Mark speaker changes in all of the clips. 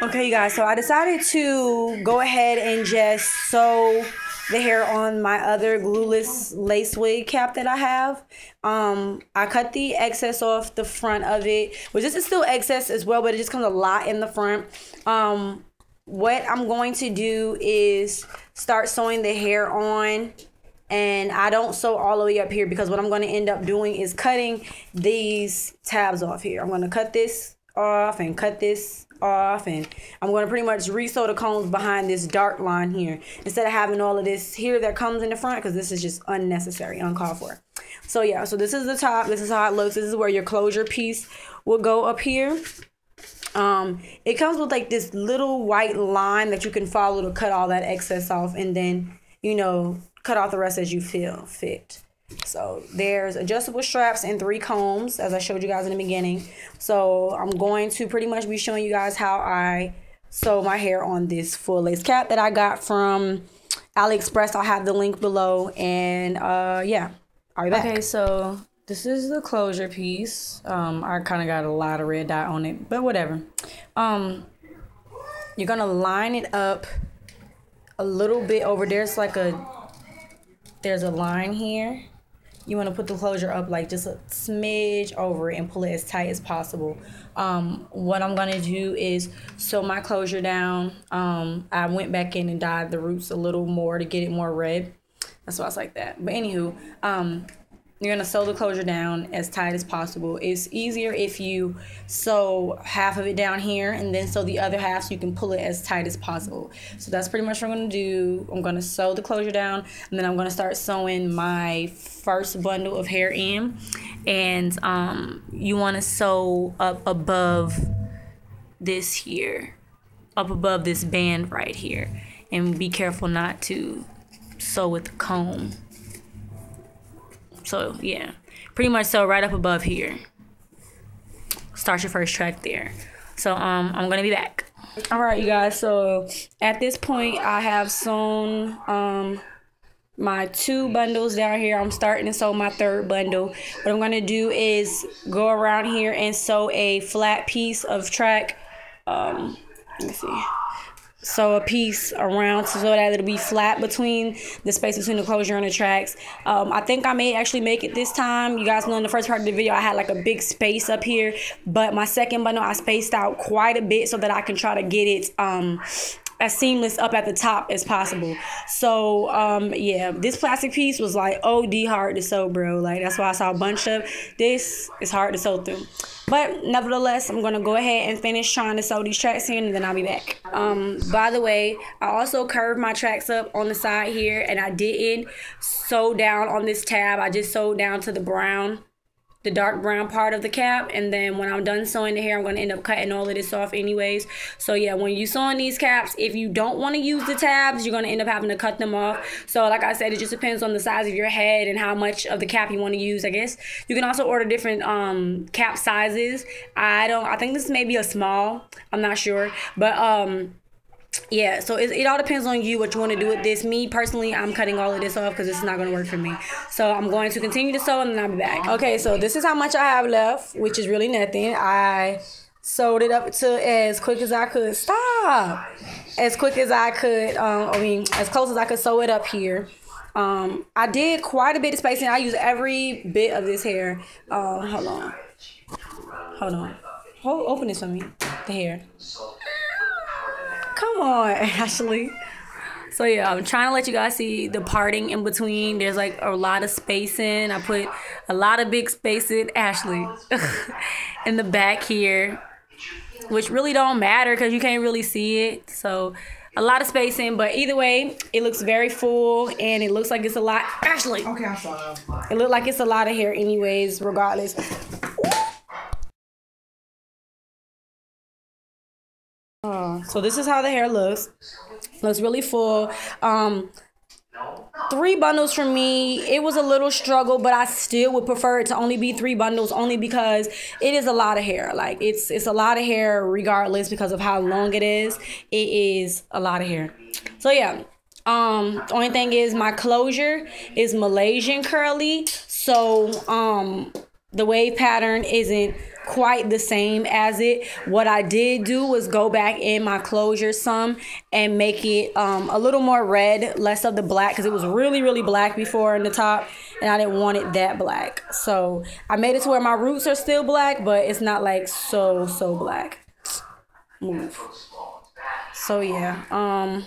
Speaker 1: Okay, you guys, so I decided to go ahead and just sew the hair on my other glueless lace wig cap that I have. I cut the excess off the front of it, which this is still excess as well, but it just comes a lot in the front. What I'm going to do is start sewing the hair on, and I don't sew all the way up here because what I'm going to end up doing is cutting these tabs off here. I'm going to cut this off and cut this off, and I'm going to pretty much re-sew the combs behind this dark line here instead of having all of this here that comes in the front, because this is just unnecessary, uncalled for. So yeah, so this is the top. This is how it looks. This is where your closure piece will go up here. It comes with like this little white line that you can follow to cut all that excess off, and then, you know, cut off the rest as you feel fit. So there's adjustable straps and 3 combs, as I showed you guys in the beginning. So I'm going to pretty much be showing you guys how I sew my hair on this full lace cap that I got from AliExpress. I'll have the link below, and yeah, I'll be back. Okay, so this is the closure piece. I kind of got a lot of red dye on it, but whatever. You're gonna line it up a little bit over there. It's like there's a line here. You want to put the closure up like just a smidge over it and pull it as tight as possible. What I'm going to do is sew my closure down. I went back in and dyed the roots a little more to get it more red. That's why it's like that. But anywho, you're going to sew the closure down as tight as possible. It's easier if you sew half of it down here and then sew the other half so you can pull it as tight as possible. So that's pretty much what I'm going to do. I'm going to sew the closure down, and then I'm going to start sewing my first bundle of hair in. And you want to sew up above this here, up above this band right here. And be careful not to sew with the comb. So yeah, pretty much sew right up above here. Start your first track there. So I'm gonna be back. All right, you guys, so at this point I have sewn my 2 bundles down here. I'm starting to sew my 3rd bundle. What I'm gonna do is go around here and sew a flat piece of track. Let me see. Sew a piece around so that it'll be flat between the space between the closure and the tracks. I think I may actually make it this time. You guys know in the first part of the video I had like a big space up here, but my second bundle I spaced out quite a bit so that I can try to get it as seamless up at the top as possible. So yeah, this plastic piece was like OD hard to sew, bro. Like that's why I saw a bunch of this. It's hard to sew through. But nevertheless, I'm going to go ahead and finish trying to sew these tracks in, and then I'll be back. By the way, I also curved my tracks up on the side here, and I didn't sew down on this tab. I just sewed down to the brown, the dark brown part of the cap, and then when I'm done sewing the hair, I'm going to end up cutting all of this off anyways. So yeah, when you sewing these caps, if you don't want to use the tabs, you're going to end up having to cut them off. So like I said, it just depends on the size of your head and how much of the cap you want to use, I guess. You can also order different cap sizes. I think this may be a small, I'm not sure, but yeah, so it all depends on you what you want to do with this. Me personally, I'm cutting all of this off because it's not going to work for me. So I'm going to continue to sew, and then I'll be back. Okay, so this is how much I have left, which is really nothing. I sewed it up to as quick as I could. Stop! As quick as I could. As close as I could sew it up here. I did quite a bit of spacing. I used every bit of this hair. Hold on. Open this for me. The hair. Come on, Ashley. So yeah, I'm trying to let you guys see the parting in between. There's like a lot of spacing. I put a lot of big spacing, Ashley, in the back here, which really don't matter because you can't really see it. So a lot of spacing, but either way, it looks very full, and it looks like it's a lot. Ashley. Okay, I'm sorry. It looked like it's a lot of hair anyways, regardless. So this is how the hair looks. Looks really full. 3 bundles for me. It was a little struggle, but I still would prefer it to only be 3 bundles, only because it is a lot of hair. Like it's a lot of hair regardless because of how long it is. It is a lot of hair. So yeah. Only thing is my closure is Malaysian Curly. So the wave pattern isn't quite the same as it. What I did do was go back in my closure some and make it a little more red, less of the black, because it was really black before in the top, and I didn't want it that black. So I made it to where my roots are still black, but it's not like so black. Move. So yeah, I'm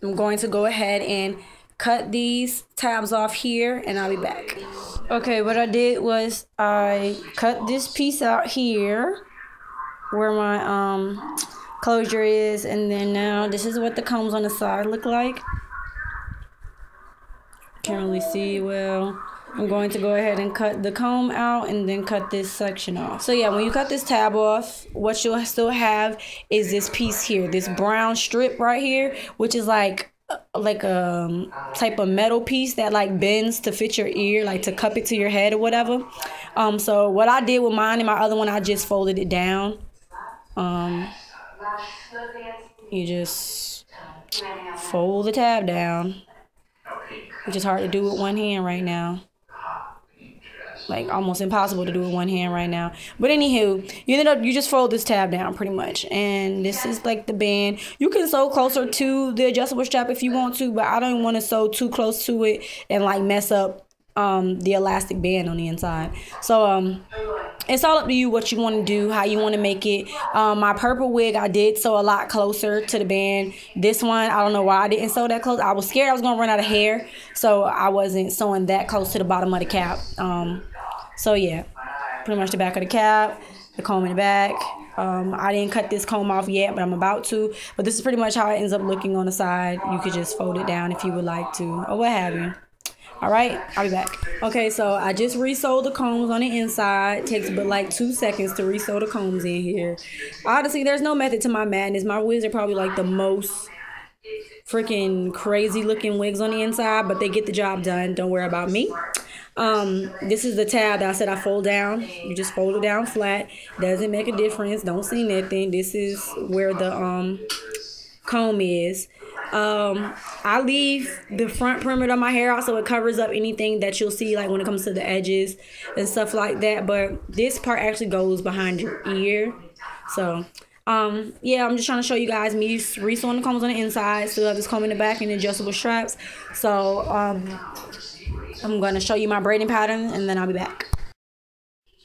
Speaker 1: going to go ahead and cut these tabs off here, and I'll be back. Okay, what I did was I cut this piece out here where my closure is, and then now this is what the combs on the side look like. Can't really see well. I'm going to go ahead and cut the comb out and then cut this section off. So yeah, when you cut this tab off, what you'll still have is this piece here, this brown strip right here, which is like a type of metal piece that like bends to fit your ear, like to cup it to your head or whatever. So what I did with mine and my other one, I just folded it down. You just fold the tab down, which is hard to do with one hand right now. Like almost impossible to do with one hand right now. But anywho, you just fold this tab down pretty much. And this is like the band. You can sew closer to the adjustable strap if you want to, but I don't want to sew too close to it and like mess up the elastic band on the inside. So it's all up to you what you want to do, how you want to make it. My purple wig, I did sew a lot closer to the band. This one, I don't know why I didn't sew that close. I was scared I was gonna run out of hair, so I wasn't sewing that close to the bottom of the cap. So yeah, pretty much the back of the cap, the comb in the back. I didn't cut this comb off yet, but I'm about to. But this is pretty much how it ends up looking on the side. You could just fold it down if you would like to, or what have you. All right, I'll be back. Okay, so I just re-sewed the combs on the inside. It takes but like 2 seconds to re-sew the combs in here. Honestly, there's no method to my madness. My wigs are probably like the most freaking crazy looking wigs on the inside, but they get the job done. Don't worry about me. This is the tab that I said I fold down. You just fold it down flat. Doesn't make a difference. Don't see nothing. This is where the comb is. I leave the front perimeter of my hair out so it covers up anything that you'll see like when it comes to the edges and stuff like that. But this part actually goes behind your ear. So yeah, I'm just trying to show you guys me re-sewing the combs on the inside. Still have this comb in the back and adjustable straps. So I'm going to show you my braiding pattern and then I'll be back.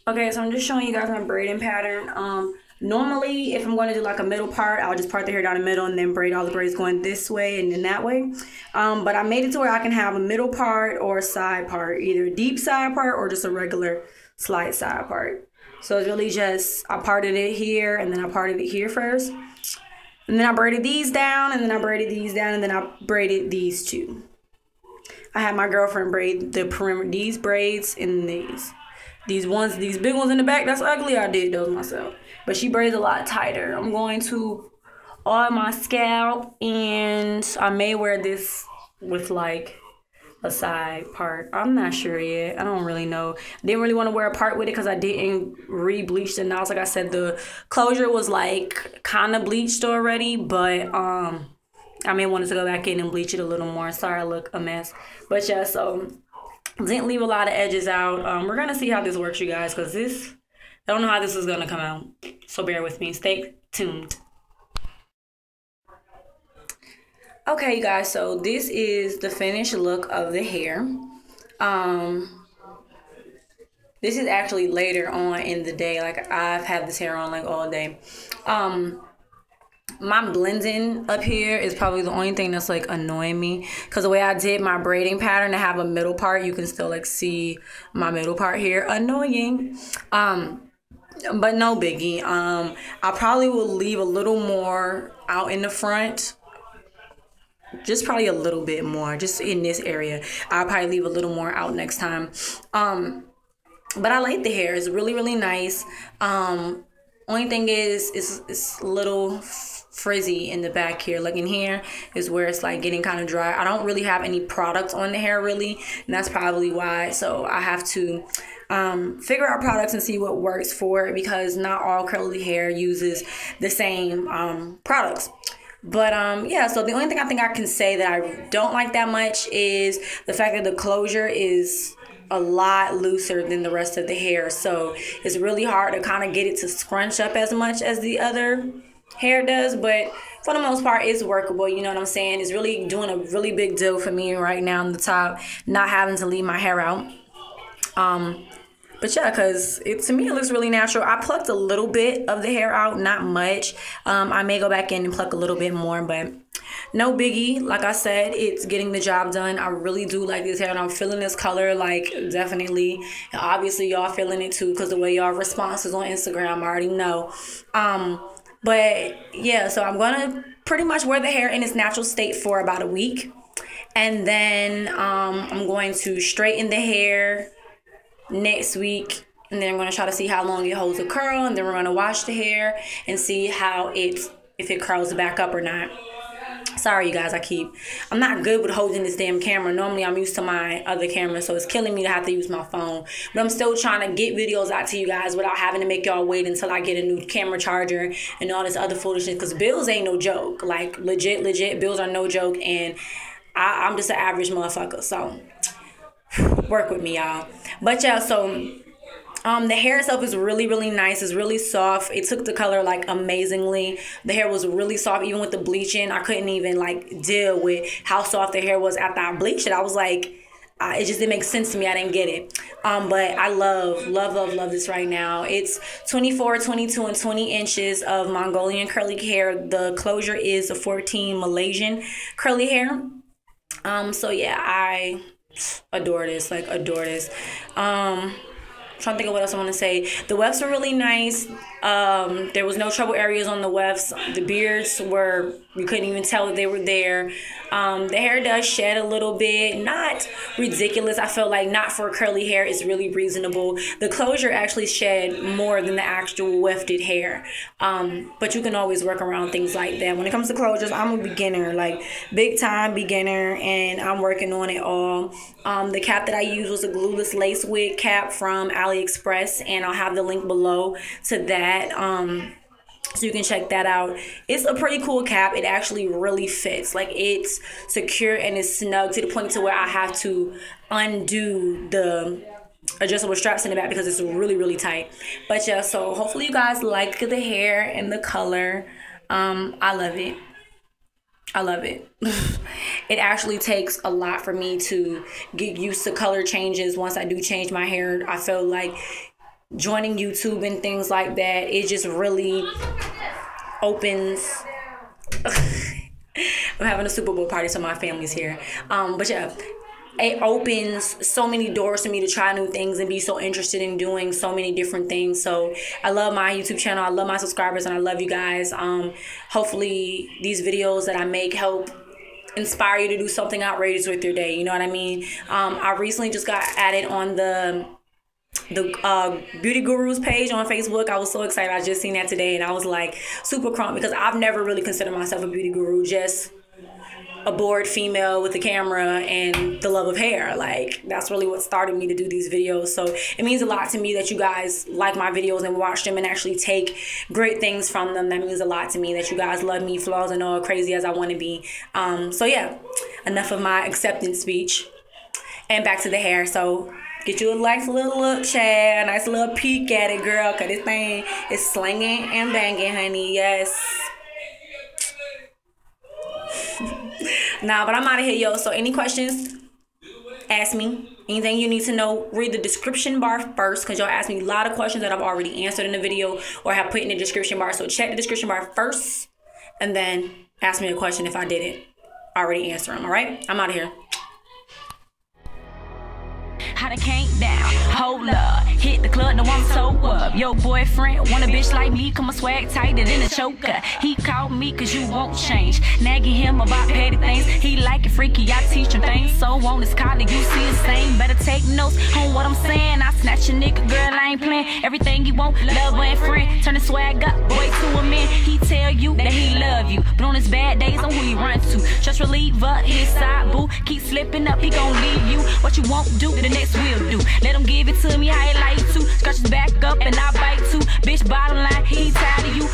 Speaker 1: Okay, so I'm just showing you guys my braiding pattern. Normally, if I'm going to do like a middle part, I'll just part the hair down the middle and then braid all the braids going this way and then that way. But I made it to where I can have a middle part or a side part, either a deep side part or just a regular slight side part. So it's really just, I parted it here and then I parted it here first. And then I braided these down and then I braided these down and then I braided these two. I had my girlfriend braid the perimeter, these braids and these big ones in the back. That's ugly. I did those myself. But she braids a lot tighter. I'm going to oil my scalp, and I may wear this with like a side part. I'm not sure yet. I don't really know. Didn't really want to wear a part with it because I didn't re-bleach the nails. Like I said, the closure was like kind of bleached already, but I may want to go back in and bleach it a little more. Sorry, I look a mess. But yeah, so didn't leave a lot of edges out. We're gonna see how this works, you guys, because I don't know how this is gonna come out. So bear with me. Stay tuned. Okay, you guys, so this is the finished look of the hair. This is actually later on in the day. Like, I've had this hair on like all day. My blending up here is probably the only thing that's like annoying me, because the way I did my braiding pattern to have a middle part, you can still like see my middle part here. Annoying. But no biggie. I probably will leave a little more out in the front. Just probably a little bit more, just in this area. I'll probably leave a little more out next time. But I like the hair. It's really, really nice. Only thing is, it's a little frizzy in the back here. Like in here is where it's like getting kind of dry. I don't really have any products on the hair really, and that's probably why. So I have to figure out products and see what works for it, because not all curly hair uses the same products. But yeah, so the only thing I think I can say that I don't like that much is the fact that the closure is a lot looser than the rest of the hair. So it's really hard to kind of get it to scrunch up as much as the other hair does. But for the most part, it's workable. You know what I'm saying? It's really doing a really big deal for me right now on the top, not having to leave my hair out. But yeah, because to me, it looks really natural. I plucked a little bit of the hair out, not much. I may go back in and pluck a little bit more, but no biggie. Like I said, it's getting the job done. I really do like this hair, and I'm feeling this color, like, definitely. And obviously, y'all feeling it too, because the way y'all responses on Instagram, I already know. But yeah, so I'm going to pretty much wear the hair in its natural state for about a week. And then I'm going to straighten the hair next week, and then I'm going to try to see how long it holds a curl, and then we're going to wash the hair and see how if it curls back up or not. Sorry, you guys, I'm not good with holding this damn camera. Normally, I'm used to my other camera, so it's killing me to have to use my phone. But I'm still trying to get videos out to you guys without having to make y'all wait until I get a new camera charger and all this other foolishness, because bills ain't no joke. Like, legit, bills are no joke, and I'm just an average motherfucker, so work with me, y'all. But yeah, so the hair itself is really, really nice. It's really soft. It took the color like amazingly. The hair was really soft. Even with the bleaching, I couldn't even like deal with how soft the hair was after I bleached it. I was like, it just didn't make sense to me. I didn't get it. But I love this right now. It's 24, 22, and 20 inches of Mongolian curly hair. The closure is a 14 Malaysian curly hair. So yeah, I adore this, like adore this. Trying to think of what else I want to say. The wefts were really nice. There was no trouble areas on the wefts. The beards were, you couldn't even tell that they were there. The hair does shed a little bit, not ridiculous. I felt like not for curly hair, it's really reasonable. The closure actually shed more than the actual wefted hair. But you can always work around things like that. When it comes to closures, I'm a beginner, like big time beginner, and I'm working on it all. The cap that I used was a glueless lace wig cap from AliExpress, and I'll have the link below to that. So you can check that out. It's a pretty cool cap. It actually really fits. Like, it's secure and it's snug to the point to where I have to undo the adjustable straps in the back because it's really, really tight. But yeah, so hopefully you guys like the hair and the color. I love it. I love it. It actually takes a lot for me to get used to color changes. Once I do change my hair, I feel like joining YouTube and things like that, it just really opens. I'm having a Super Bowl party, so my family's here. But yeah, it opens so many doors for me to try new things and be so interested in doing so many different things. So I love my YouTube channel. I love my subscribers, and I love you guys. Hopefully these videos that I make help inspire you to do something outrageous with your day. You know what I mean? I recently just got added on the Beauty Gurus page on Facebook. I was so excited. I just seen that today, and I was like super crunk because I've never really considered myself a beauty guru, just a bored female with a camera and the love of hair. Like, that's really what started me to do these videos. So it means a lot to me that you guys like my videos and watch them and actually take great things from them. That means a lot to me that you guys love me, flaws and all, crazy as I want to be. So yeah, enough of my acceptance speech, and back to the hair. So get you a nice little look, Chad. A nice little peek at it, girl. Because this thing is slinging and banging, honey. Yes. Nah, but I'm out of here, yo. So any questions, ask me. Anything you need to know, read the description bar first, because y'all asked me a lot of questions that I've already answered in the video or have put in the description bar. So check the description bar first, and then ask me a question if I didn't already answer them, all right? I'm out of here.
Speaker 2: How they came down, hold up, hit the club, no I'm so up. Your boyfriend want a bitch like me, come a swag tighter than a choker. He called me cause you won't change, nagging him about petty things. He like it freaky, I teach him things. So on his collar, you see the same. Better take notes on what I'm saying. I snatch a nigga, girl, I ain't playing. Everything you want, lover and friend. Turn the swag up, boy, to a man. He tell you that he love you, but on his bad days, on who he run to. Just reliever, his side boo. Keep slipping up, he gon' leave you. What you won't do, the next will do. Let him give it to me how he like to. Scratch his back up and I bite too. Bitch, bottom line, he tired of you.